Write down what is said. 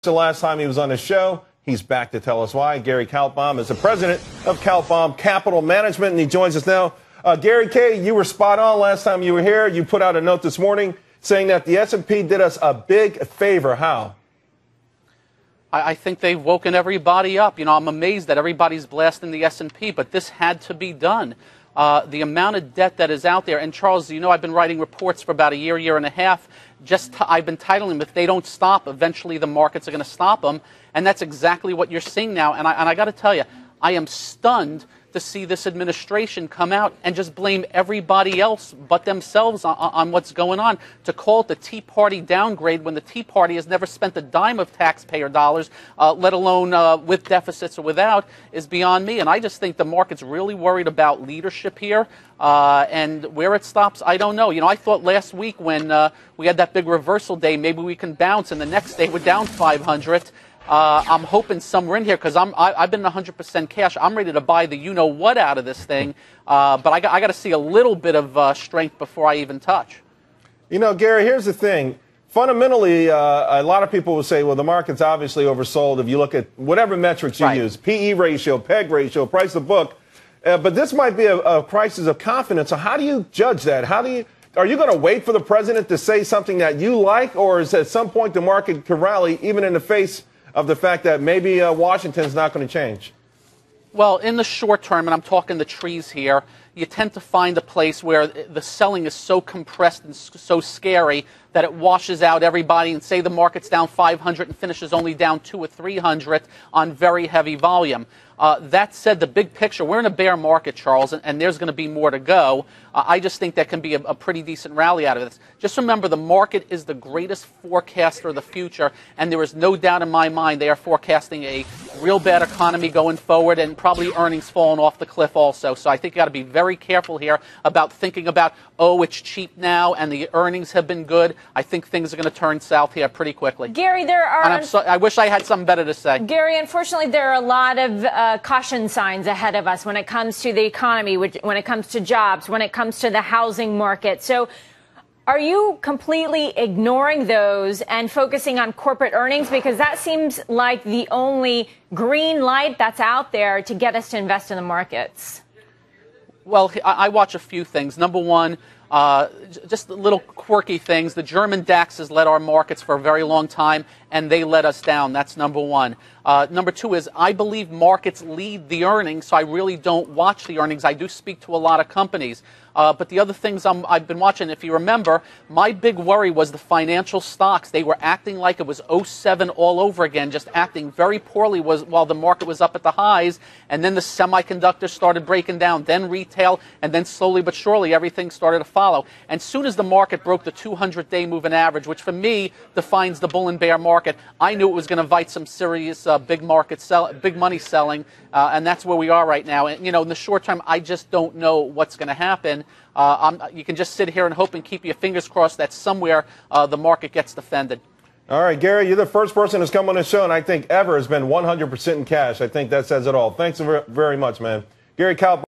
The last time he was on the show, he's back to tell us why. Gary Kaltbaum is the president of Kaltbaum Capital Management, and he joins us now. Gary K., you were spot on last time you were here. You put out a note this morning saying that the S&P did us a big favor. How? I think they've woken everybody up. You know, I'm amazed that everybody's blasting the S&P, but this had to be done. The amount of debt that is out there, and Charles, you know, I've been writing reports for about a year and a half. I've been titling them, if they don't stop, eventually the markets are going to stop them. And that's exactly what you're seeing now. And I got to tell you, I am stunned to see this administration come out and just blame everybody else but themselves on what's going on. To call it the Tea Party downgrade when the Tea Party has never spent a dime of taxpayer dollars, let alone with deficits or without, is beyond me. And I just think the market's really worried about leadership here. And where it stops, I don't know. You know, I thought last week when we had that big reversal day, maybe we can bounce, and the next day we're down 500. I'm hoping somewhere in here because I've been 100% cash. I'm ready to buy the you-know-what out of this thing. But I got to see a little bit of strength before I even touch. You know, Gary, here's the thing. Fundamentally, a lot of people will say, well, the market's obviously oversold if you look at whatever metrics you use, PE ratio, PEG ratio, price to book. But this might be a crisis of confidence. So how do you judge that? Are you going to wait for the president to say something that you like, or is at some point the market could rally even in the face of the fact that maybe Washington's not going to change? Well, in the short term, and I'm talking the trees here, you tend to find a place where the selling is so compressed and so scary that it washes out everybody, and say the market's down 500 and finishes only down 200 or 300 on very heavy volume. That said, the big picture, we're in a bear market, Charles, and there's going to be more to go. I just think that can be a pretty decent rally out of this. Just remember, the market is the greatest forecaster of the future, and there is no doubt in my mind they are forecasting a real bad economy going forward and probably earnings falling off the cliff also. So I think you got to be very careful here about thinking about, oh, it's cheap now and the earnings have been good. I think things are going to turn south here pretty quickly. Gary, I wish I had something better to say. Gary, unfortunately, there are a lot of caution signs ahead of us when it comes to the economy, when it comes to jobs, when it comes to the housing market. So are you completely ignoring those and focusing on corporate earnings? Because that seems like the only green light that's out there to get us to invest in the markets. Well, I watch a few things. Number one, just little quirky things. The German DAX has led our markets for a very long time, and they let us down. That's number one. Number two is I believe markets lead the earnings, so I really don't watch the earnings. I do speak to a lot of companies. But the other things I've been watching, if you remember, my big worry was the financial stocks. They were acting like it was '07 all over again, just acting very poorly while the market was up at the highs. And then the semiconductors started breaking down, then retail, and then slowly but surely everything started to follow. And soon as the market broke the 200-day moving average, which for me defines the bull and bear market, I knew it was going to invite some serious big money selling, and that's where we are right now. And, you know, in the short term, I just don't know what's going to happen. You can just sit here and hope and keep your fingers crossed that somewhere the market gets defended. All right, Gary, you're the first person who's come on the show, and I think ever has been 100% in cash. I think that says it all. Thanks very much, man. Gary Kaltbaum.